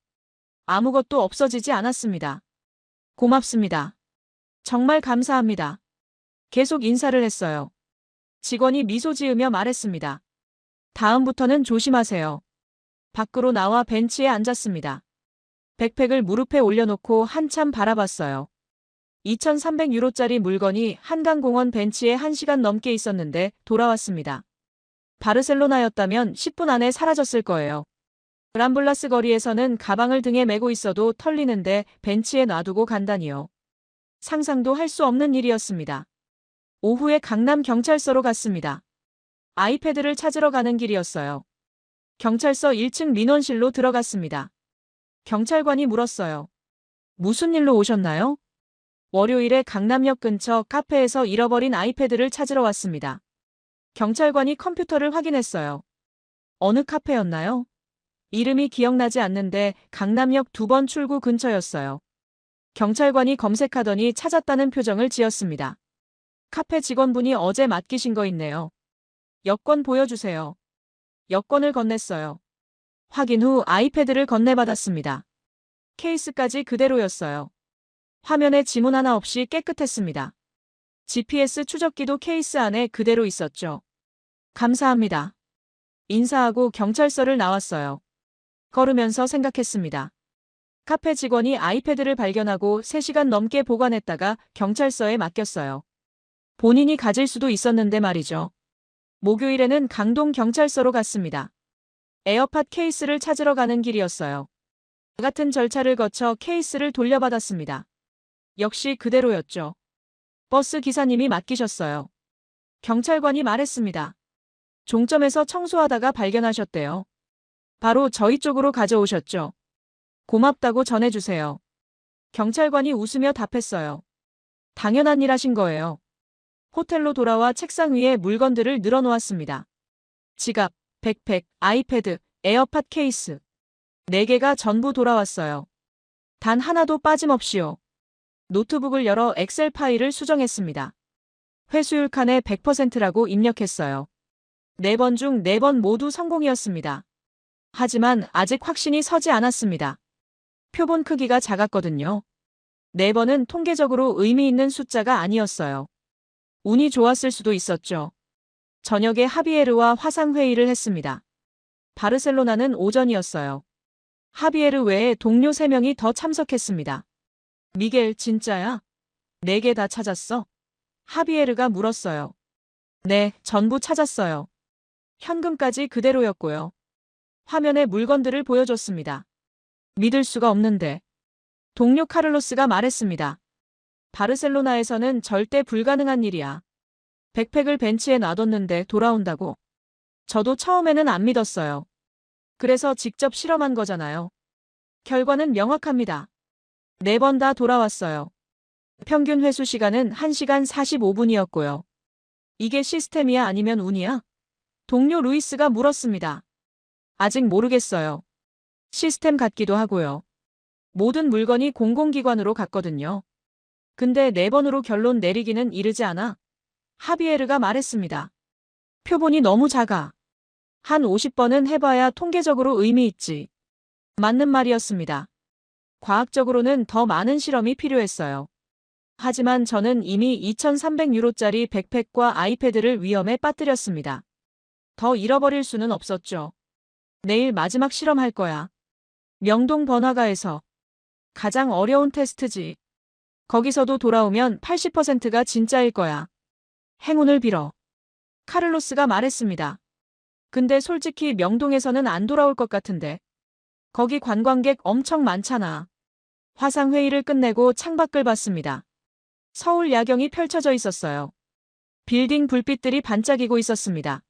아무것도 없어지지 않았습니다. 고맙습니다. 정말 감사합니다. 계속 인사를 했어요. 직원이 미소 지으며 말했습니다. 다음부터는 조심하세요. 밖으로 나와 벤치에 앉았습니다. 백팩을 무릎에 올려놓고 한참 바라봤어요. 2,300유로짜리 물건이 한강공원 벤치에 1시간 넘게 있었는데 돌아왔습니다. 바르셀로나였다면 10분 안에 사라졌을 거예요. 람블라스 거리에서는 가방을 등에 메고 있어도 털리는데 벤치에 놔두고 간다니요. 상상도 할 수 없는 일이었습니다. 오후에 강남 경찰서로 갔습니다. 아이패드를 찾으러 가는 길이었어요. 경찰서 1층 민원실로 들어갔습니다. 경찰관이 물었어요. 무슨 일로 오셨나요? 월요일에 강남역 근처 카페에서 잃어버린 아이패드를 찾으러 왔습니다. 경찰관이 컴퓨터를 확인했어요. 어느 카페였나요? 이름이 기억나지 않는데 강남역 2번 출구 근처였어요. 경찰관이 검색하더니 찾았다는 표정을 지었습니다. 카페 직원분이 어제 맡기신 거 있네요. 여권 보여주세요. 여권을 건넸어요. 확인 후 아이패드를 건네받았습니다. 케이스까지 그대로였어요. 화면에 지문 하나 없이 깨끗했습니다. GPS 추적기도 케이스 안에 그대로 있었죠. 감사합니다. 인사하고 경찰서를 나왔어요. 걸으면서 생각했습니다. 카페 직원이 아이패드를 발견하고 3시간 넘게 보관했다가 경찰서에 맡겼어요. 본인이 가질 수도 있었는데 말이죠. 목요일에는 강동경찰서로 갔습니다. 에어팟 케이스를 찾으러 가는 길이었어요. 같은 절차를 거쳐 케이스를 돌려받았습니다. 역시 그대로였죠. 버스 기사님이 맡기셨어요. 경찰관이 말했습니다. 종점에서 청소하다가 발견하셨대요. 바로 저희 쪽으로 가져오셨죠. 고맙다고 전해주세요. 경찰관이 웃으며 답했어요. 당연한 일 하신 거예요. 호텔로 돌아와 책상 위에 물건들을 늘어놓았습니다. 지갑, 백팩, 아이패드, 에어팟 케이스. 4개가 전부 돌아왔어요. 단 하나도 빠짐없이요. 노트북을 열어 엑셀 파일을 수정했습니다. 회수율 칸에 100%라고 입력했어요. 4번 중 4번 모두 성공이었습니다. 하지만 아직 확신이 서지 않았습니다. 표본 크기가 작았거든요. 4번은 통계적으로 의미 있는 숫자가 아니었어요. 운이 좋았을 수도 있었죠. 저녁에 하비에르와 화상회의를 했습니다. 바르셀로나는 오전이었어요. 하비에르 외에 동료 3명이 더 참석했습니다. 미겔, 진짜야? 4개 다 찾았어? 하비에르가 물었어요. 네, 전부 찾았어요. 현금까지 그대로였고요. 화면에 물건들을 보여줬습니다. 믿을 수가 없는데. 동료 카를로스가 말했습니다. 바르셀로나에서는 절대 불가능한 일이야. 백팩을 벤치에 놔뒀는데 돌아온다고. 저도 처음에는 안 믿었어요. 그래서 직접 실험한 거잖아요. 결과는 명확합니다. 4번 다 돌아왔어요. 평균 회수 시간은 1시간 45분이었고요. 이게 시스템이야 아니면 운이야? 동료 루이스가 물었습니다. 아직 모르겠어요. 시스템 같기도 하고요. 모든 물건이 공공기관으로 갔거든요. 근데 4번으로 결론 내리기는 이르지 않아? 하비에르가 말했습니다. 표본이 너무 작아. 한 50번은 해봐야 통계적으로 의미 있지. 맞는 말이었습니다. 과학적으로는 더 많은 실험이 필요했어요. 하지만 저는 이미 2,300유로짜리 백팩과 아이패드를 위험에 빠뜨렸습니다. 더 잃어버릴 수는 없었죠. 내일 마지막 실험할 거야. 명동 번화가에서. 가장 어려운 테스트지. 거기서도 돌아오면 80%가 진짜일 거야. 행운을 빌어. 카를로스가 말했습니다. 근데 솔직히 명동에서는 안 돌아올 것 같은데. 거기 관광객 엄청 많잖아. 화상회의를 끝내고 창밖을 봤습니다. 서울 야경이 펼쳐져 있었어요. 빌딩 불빛들이 반짝이고 있었습니다.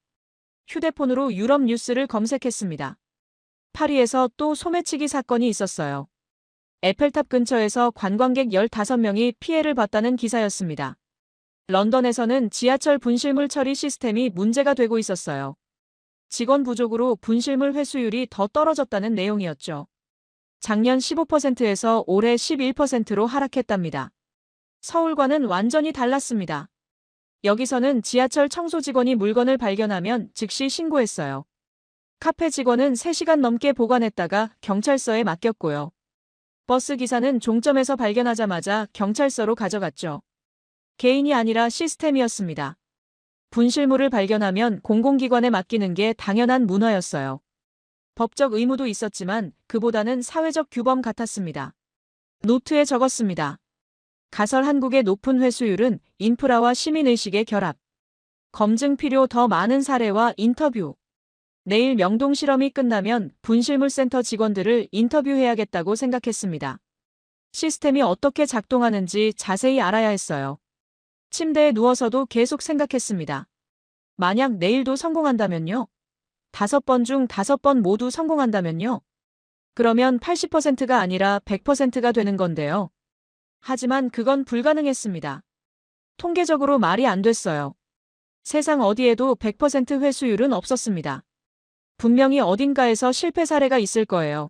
휴대폰으로 유럽 뉴스를 검색했습니다. 파리에서 또 소매치기 사건이 있었어요. 에펠탑 근처에서 관광객 15명이 피해를 봤다는 기사였습니다. 런던에서는 지하철 분실물 처리 시스템이 문제가 되고 있었어요. 직원 부족으로 분실물 회수율이 더 떨어졌다는 내용이었죠. 작년 15%에서 올해 11%로 하락했답니다. 서울과는 완전히 달랐습니다. 여기서는 지하철 청소 직원이 물건을 발견하면 즉시 신고했어요. 카페 직원은 3시간 넘게 보관했다가 경찰서에 맡겼고요. 버스 기사는 종점에서 발견하자마자 경찰서로 가져갔죠. 개인이 아니라 시스템이었습니다. 분실물을 발견하면 공공기관에 맡기는 게 당연한 문화였어요. 법적 의무도 있었지만 그보다는 사회적 규범 같았습니다. 노트에 적었습니다. 가설 한국의 높은 회수율은 인프라와 시민의식의 결합. 검증 필요 더 많은 사례와 인터뷰. 내일 명동 실험이 끝나면 분실물 센터 직원들을 인터뷰해야겠다고 생각했습니다. 시스템이 어떻게 작동하는지 자세히 알아야 했어요. 침대에 누워서도 계속 생각했습니다. 만약 내일도 성공한다면요? 5번 중 5번 모두 성공한다면요? 그러면 80%가 아니라 100%가 되는 건데요. 하지만 그건 불가능했습니다. 통계적으로 말이 안 됐어요. 세상 어디에도 100% 회수율은 없었습니다. 분명히 어딘가에서 실패 사례가 있을 거예요.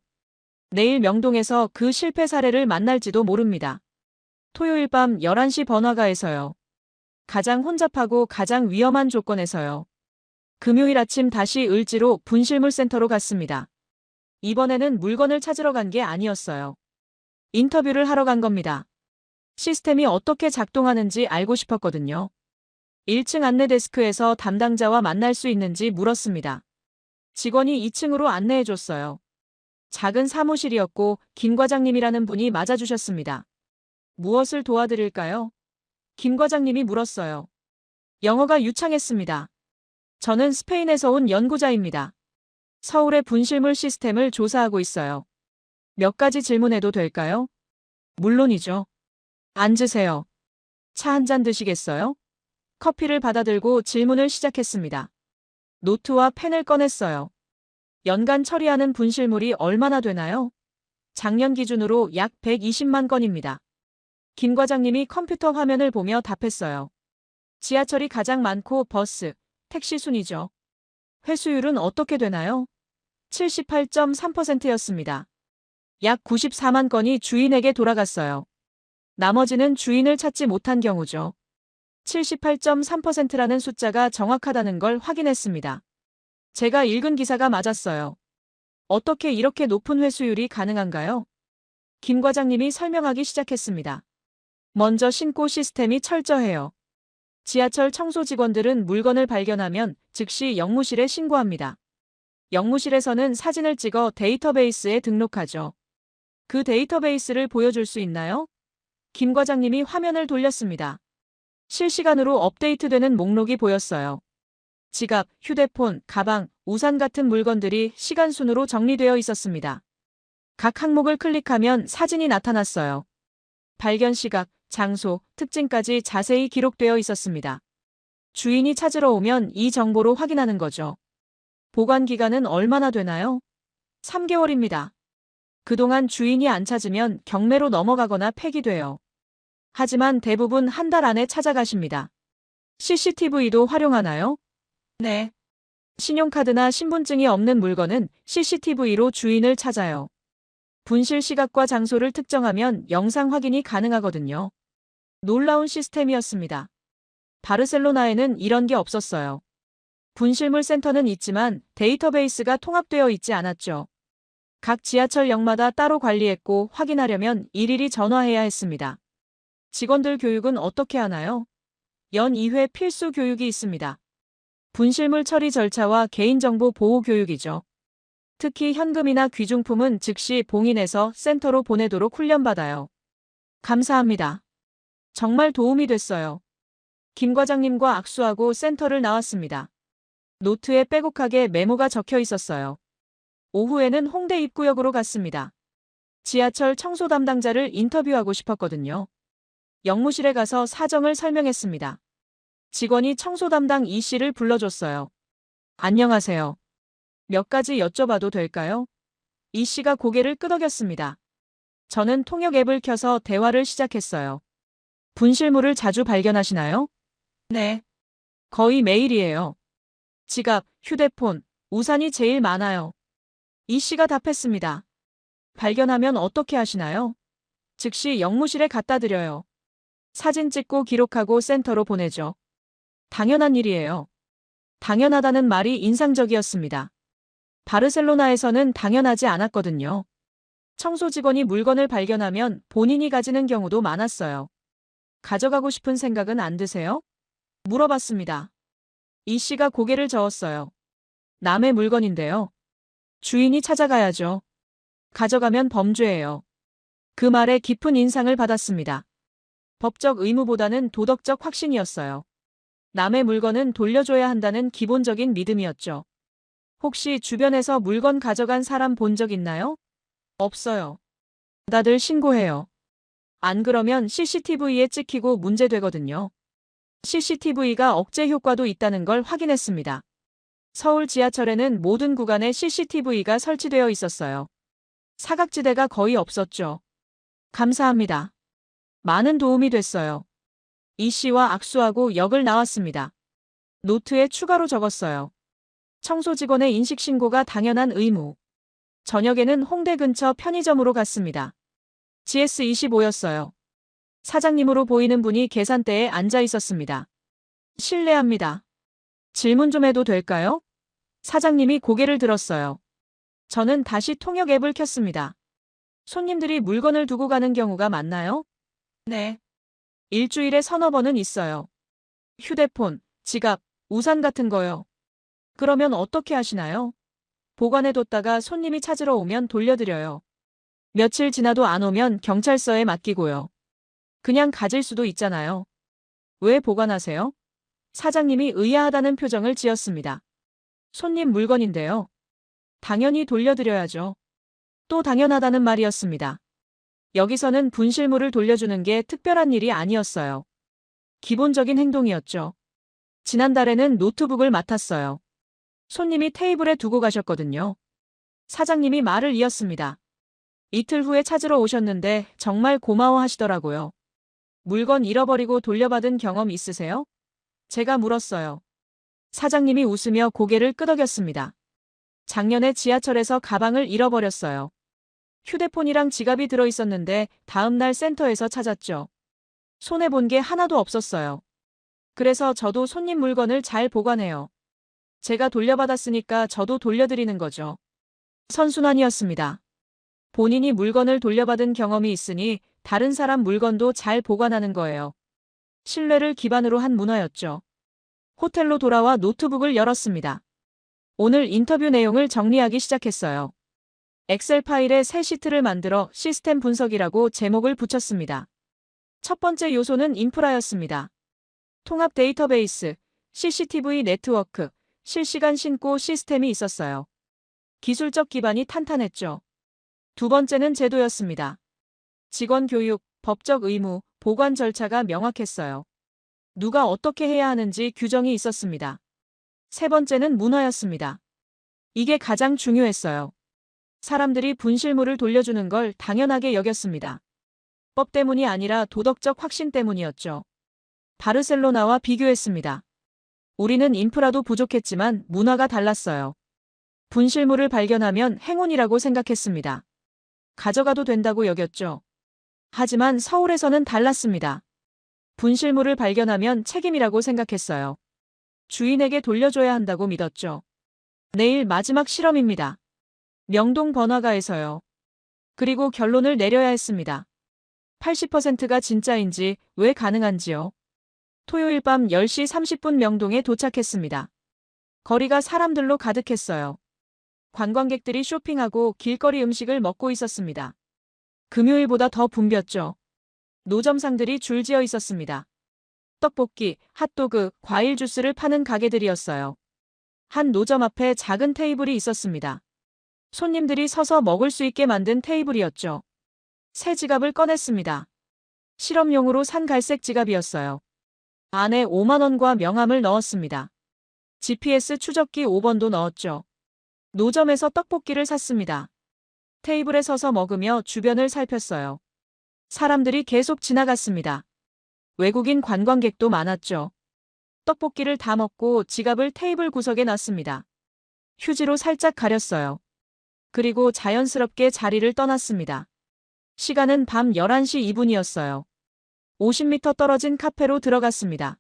내일 명동에서 그 실패 사례를 만날지도 모릅니다. 토요일 밤 11시 번화가에서요. 가장 혼잡하고 가장 위험한 조건에서요. 금요일 아침 다시 을지로 분실물 센터로 갔습니다. 이번에는 물건을 찾으러 간 게 아니었어요. 인터뷰를 하러 간 겁니다. 시스템이 어떻게 작동하는지 알고 싶었거든요. 1층 안내 데스크에서 담당자와 만날 수 있는지 물었습니다. 직원이 2층으로 안내해줬어요. 작은 사무실이었고 김 과장님이라는 분이 맞아주셨습니다. 무엇을 도와드릴까요? 김 과장님이 물었어요. 영어가 유창했습니다. 저는 스페인에서 온 연구자입니다. 서울의 분실물 시스템을 조사하고 있어요. 몇 가지 질문해도 될까요? 물론이죠. 앉으세요. 차 한 잔 드시겠어요? 커피를 받아들고 질문을 시작했습니다. 노트와 펜을 꺼냈어요. 연간 처리하는 분실물이 얼마나 되나요? 작년 기준으로 약 120만 건입니다. 김 과장님이 컴퓨터 화면을 보며 답했어요. 지하철이 가장 많고 버스, 택시 순이죠. 회수율은 어떻게 되나요? 78.3%였습니다. 약 94만 건이 주인에게 돌아갔어요. 나머지는 주인을 찾지 못한 경우죠. 78.3%라는 숫자가 정확하다는 걸 확인했습니다. 제가 읽은 기사가 맞았어요. 어떻게 이렇게 높은 회수율이 가능한가요? 김 과장님이 설명하기 시작했습니다. 먼저 신고 시스템이 철저해요. 지하철 청소 직원들은 물건을 발견하면 즉시 영무실에 신고합니다. 영무실에서는 사진을 찍어 데이터베이스에 등록하죠. 그 데이터베이스를 보여줄 수 있나요? 김 과장님이 화면을 돌렸습니다. 실시간으로 업데이트되는 목록이 보였어요. 지갑, 휴대폰, 가방, 우산 같은 물건들이 시간 순으로 정리되어 있었습니다. 각 항목을 클릭하면 사진이 나타났어요. 발견 시각, 장소, 특징까지 자세히 기록되어 있었습니다. 주인이 찾으러 오면 이 정보로 확인하는 거죠. 보관 기간은 얼마나 되나요? 3개월입니다. 그동안 주인이 안 찾으면 경매로 넘어가거나 폐기돼요. 하지만 대부분 한 달 안에 찾아가십니다. CCTV도 활용하나요? 네. 신용카드나 신분증이 없는 물건은 CCTV로 주인을 찾아요. 분실 시각과 장소를 특정하면 영상 확인이 가능하거든요. 놀라운 시스템이었습니다. 바르셀로나에는 이런 게 없었어요. 분실물 센터는 있지만 데이터베이스가 통합되어 있지 않았죠. 각 지하철역마다 따로 관리했고 확인하려면 일일이 전화해야 했습니다. 직원들 교육은 어떻게 하나요? 연 2회 필수 교육이 있습니다. 분실물 처리 절차와 개인정보 보호 교육이죠. 특히 현금이나 귀중품은 즉시 봉인해서 센터로 보내도록 훈련받아요. 감사합니다. 정말 도움이 됐어요. 김 과장님과 악수하고 센터를 나왔습니다. 노트에 빼곡하게 메모가 적혀 있었어요. 오후에는 홍대 입구역으로 갔습니다. 지하철 청소 담당자를 인터뷰하고 싶었거든요. 영무실에 가서 사정을 설명했습니다. 직원이 청소 담당 이 씨를 불러줬어요. 안녕하세요. 몇 가지 여쭤봐도 될까요? 이 씨가 고개를 끄덕였습니다. 저는 통역 앱을 켜서 대화를 시작했어요. 분실물을 자주 발견하시나요? 네. 거의 매일이에요. 지갑, 휴대폰, 우산이 제일 많아요. 이 씨가 답했습니다. 발견하면 어떻게 하시나요? 즉시 영무실에 갖다 드려요. 사진 찍고 기록하고 센터로 보내죠. 당연한 일이에요. 당연하다는 말이 인상적이었습니다. 바르셀로나에서는 당연하지 않았거든요. 청소 직원이 물건을 발견하면 본인이 가지는 경우도 많았어요. 가져가고 싶은 생각은 안 드세요? 물어봤습니다. 이 씨가 고개를 저었어요. 남의 물건인데요. 주인이 찾아가야죠. 가져가면 범죄예요. 그 말에 깊은 인상을 받았습니다. 법적 의무보다는 도덕적 확신이었어요. 남의 물건은 돌려줘야 한다는 기본적인 믿음이었죠. 혹시 주변에서 물건 가져간 사람 본 적 있나요? 없어요. 다들 신고해요. 안 그러면 CCTV에 찍히고 문제되거든요. CCTV가 억제 효과도 있다는 걸 확인했습니다. 서울 지하철에는 모든 구간에 CCTV가 설치되어 있었어요. 사각지대가 거의 없었죠. 감사합니다. 많은 도움이 됐어요. 이 씨와 악수하고 역을 나왔습니다. 노트에 추가로 적었어요. 청소 직원의 인식 신고가 당연한 의무. 저녁에는 홍대 근처 편의점으로 갔습니다. GS25였어요. 사장님으로 보이는 분이 계산대에 앉아 있었습니다. 실례합니다. 질문 좀 해도 될까요? 사장님이 고개를 들었어요. 저는 다시 통역 앱을 켰습니다. 손님들이 물건을 두고 가는 경우가 많나요? 네. 일주일에 서너 번은 있어요. 휴대폰, 지갑, 우산 같은 거요. 그러면 어떻게 하시나요? 보관해뒀다가 손님이 찾으러 오면 돌려드려요. 며칠 지나도 안 오면 경찰서에 맡기고요. 그냥 가질 수도 있잖아요. 왜 보관하세요? 사장님이 의아하다는 표정을 지었습니다. 손님 물건인데요. 당연히 돌려드려야죠. 또 당연하다는 말이었습니다. 여기서는 분실물을 돌려주는 게 특별한 일이 아니었어요. 기본적인 행동이었죠. 지난달에는 노트북을 맡았어요. 손님이 테이블에 두고 가셨거든요. 사장님이 말을 이었습니다. 이틀 후에 찾으러 오셨는데 정말 고마워하시더라고요. 물건 잃어버리고 돌려받은 경험 있으세요? 제가 물었어요. 사장님이 웃으며 고개를 끄덕였습니다. 작년에 지하철에서 가방을 잃어버렸어요. 휴대폰이랑 지갑이 들어있었는데 다음날 센터에서 찾았죠. 손해본 게 하나도 없었어요. 그래서 저도 손님 물건을 잘 보관해요. 제가 돌려받았으니까 저도 돌려드리는 거죠. 선순환이었습니다. 본인이 물건을 돌려받은 경험이 있으니 다른 사람 물건도 잘 보관하는 거예요. 신뢰를 기반으로 한 문화였죠. 호텔로 돌아와 노트북을 열었습니다. 오늘 인터뷰 내용을 정리하기 시작했어요. 엑셀 파일에 새 시트를 만들어 시스템 분석이라고 제목을 붙였습니다. 첫 번째 요소는 인프라였습니다. 통합 데이터베이스, CCTV 네트워크, 실시간 신고 시스템이 있었어요. 기술적 기반이 탄탄했죠. 두 번째는 제도였습니다. 직원 교육, 법적 의무, 보관 절차가 명확했어요. 누가 어떻게 해야 하는지 규정이 있었습니다. 세 번째는 문화였습니다. 이게 가장 중요했어요. 사람들이 분실물을 돌려주는 걸 당연하게 여겼습니다. 법 때문이 아니라 도덕적 확신 때문이었죠. 바르셀로나와 비교했습니다. 우리는 인프라도 부족했지만 문화가 달랐어요. 분실물을 발견하면 행운이라고 생각했습니다. 가져가도 된다고 여겼죠. 하지만 서울에서는 달랐습니다. 분실물을 발견하면 책임이라고 생각했어요. 주인에게 돌려줘야 한다고 믿었죠. 내일 마지막 실험입니다. 명동 번화가에서요. 그리고 결론을 내려야 했습니다. 80%가 진짜인지 왜 가능한지요. 토요일 밤 10시 30분 명동에 도착했습니다. 거리가 사람들로 가득했어요. 관광객들이 쇼핑하고 길거리 음식을 먹고 있었습니다. 금요일보다 더 붐볐죠. 노점상들이 줄지어 있었습니다. 떡볶이, 핫도그, 과일 주스를 파는 가게들이었어요. 한 노점 앞에 작은 테이블이 있었습니다. 손님들이 서서 먹을 수 있게 만든 테이블이었죠. 새 지갑을 꺼냈습니다. 실험용으로 산 갈색 지갑이었어요. 안에 5만 원과 명함을 넣었습니다. GPS 추적기 5번도 넣었죠. 노점에서 떡볶이를 샀습니다. 테이블에 서서 먹으며 주변을 살폈어요. 사람들이 계속 지나갔습니다. 외국인 관광객도 많았죠. 떡볶이를 다 먹고 지갑을 테이블 구석에 놨습니다. 휴지로 살짝 가렸어요. 그리고 자연스럽게 자리를 떠났습니다. 시간은 밤 11시 2분이었어요. 50m 떨어진 카페로 들어갔습니다.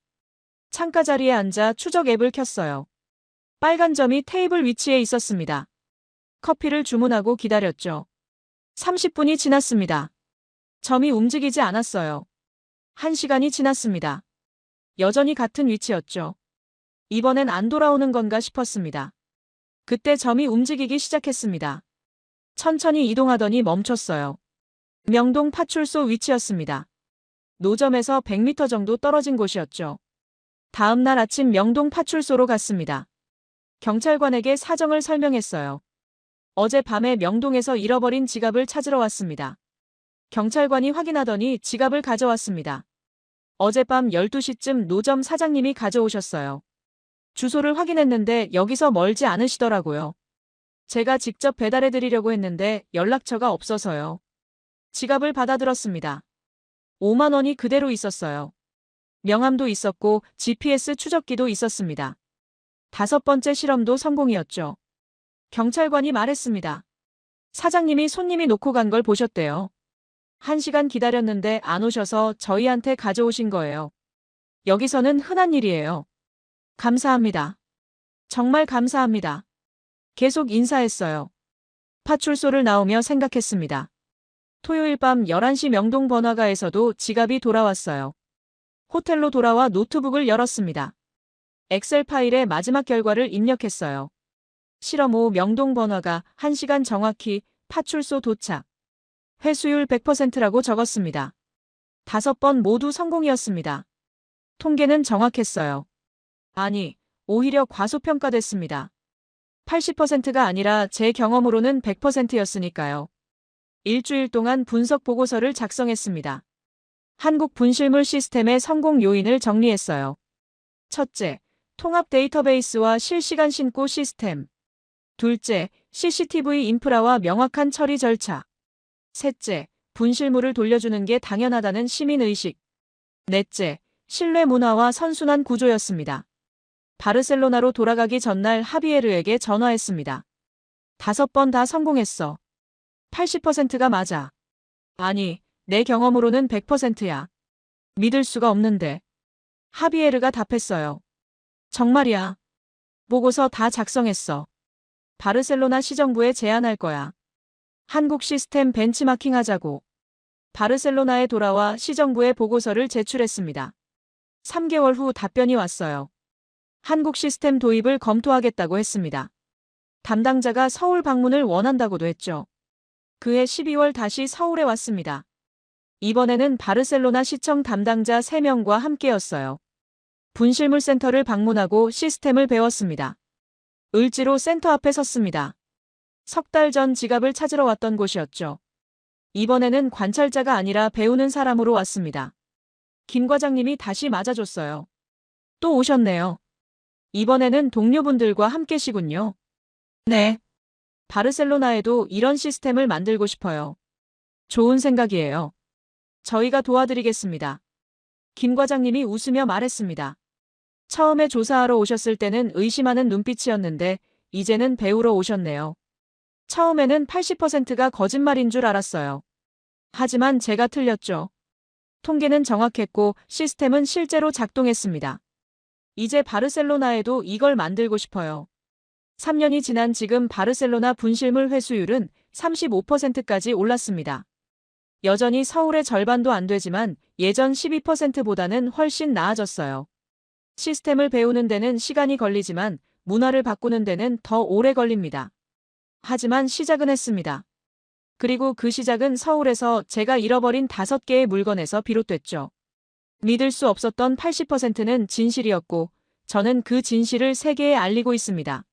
창가 자리에 앉아 추적 앱을 켰어요. 빨간 점이 테이블 위치에 있었습니다. 커피를 주문하고 기다렸죠. 30분이 지났습니다. 점이 움직이지 않았어요. 1시간이 지났습니다. 여전히 같은 위치였죠. 이번엔 안 돌아오는 건가 싶었습니다. 그때 점이 움직이기 시작했습니다. 천천히 이동하더니 멈췄어요. 명동 파출소 위치였습니다. 노점에서 100m 정도 떨어진 곳이었죠. 다음 날 아침 명동 파출소로 갔습니다. 경찰관에게 사정을 설명했어요. 어제 밤에 명동에서 잃어버린 지갑을 찾으러 왔습니다. 경찰관이 확인하더니 지갑을 가져왔습니다. 어젯밤 12시쯤 노점 사장님이 가져오셨어요. 주소를 확인했는데 여기서 멀지 않으시더라고요. 제가 직접 배달해드리려고 했는데 연락처가 없어서요. 지갑을 받아들었습니다. 5만 원이 그대로 있었어요. 명함도 있었고 GPS 추적기도 있었습니다. 5번째 실험도 성공이었죠. 경찰관이 말했습니다. 사장님이 손님이 놓고 간 걸 보셨대요. 1시간 기다렸는데 안 오셔서 저희한테 가져오신 거예요. 여기서는 흔한 일이에요. 감사합니다. 정말 감사합니다. 계속 인사했어요. 파출소를 나오며 생각했습니다. 토요일 밤 11시 명동 번화가에서도 지갑이 돌아왔어요. 호텔로 돌아와 노트북을 열었습니다. 엑셀 파일에 마지막 결과를 입력했어요. 실험 후 명동 번화가 1시간 정확히 파출소 도착. 회수율 100%라고 적었습니다. 5번 모두 성공이었습니다. 통계는 정확했어요. 아니, 오히려 과소평가됐습니다. 80%가 아니라 제 경험으로는 100%였으니까요. 일주일 동안 분석 보고서를 작성했습니다. 한국 분실물 시스템의 성공 요인을 정리했어요. 첫째, 통합 데이터베이스와 실시간 신고 시스템. 둘째, CCTV 인프라와 명확한 처리 절차. 셋째, 분실물을 돌려주는 게 당연하다는 시민의식. 넷째, 신뢰 문화와 선순환 구조였습니다. 바르셀로나로 돌아가기 전날 하비에르에게 전화했습니다. 5번 다 성공했어. 80%가 맞아. 아니, 내 경험으로는 100%야. 믿을 수가 없는데. 하비에르가 답했어요. 정말이야. 보고서 다 작성했어. 바르셀로나 시정부에 제안할 거야. 한국 시스템 벤치마킹 하자고. 바르셀로나에 돌아와 시정부에 보고서를 제출했습니다. 3개월 후 답변이 왔어요. 한국 시스템 도입을 검토하겠다고 했습니다. 담당자가 서울 방문을 원한다고도 했죠. 그해 12월 다시 서울에 왔습니다. 이번에는 바르셀로나 시청 담당자 3명과 함께였어요. 분실물 센터를 방문하고 시스템을 배웠습니다. 을지로 센터 앞에 섰습니다. 석 달 전 지갑을 찾으러 왔던 곳이었죠. 이번에는 관찰자가 아니라 배우는 사람으로 왔습니다. 김 과장님이 다시 맞아줬어요. 또 오셨네요. 이번에는 동료분들과 함께시군요. 네. 바르셀로나에도 이런 시스템을 만들고 싶어요. 좋은 생각이에요. 저희가 도와드리겠습니다. 김 과장님이 웃으며 말했습니다. 처음에 조사하러 오셨을 때는 의심하는 눈빛이었는데 이제는 배우러 오셨네요. 처음에는 80%가 거짓말인 줄 알았어요. 하지만 제가 틀렸죠. 통계는 정확했고 시스템은 실제로 작동했습니다. 이제 바르셀로나에도 이걸 만들고 싶어요. 3년이 지난 지금 바르셀로나 분실물 회수율은 35%까지 올랐습니다. 여전히 서울의 절반도 안 되지만 예전 12%보다는 훨씬 나아졌어요. 시스템을 배우는 데는 시간이 걸리지만 문화를 바꾸는 데는 더 오래 걸립니다. 하지만 시작은 했습니다. 그리고 그 시작은 서울에서 제가 잃어버린 5개의 물건에서 비롯됐죠. 믿을 수 없었던 80%는 진실이었고 저는 그 진실을 세계에 알리고 있습니다.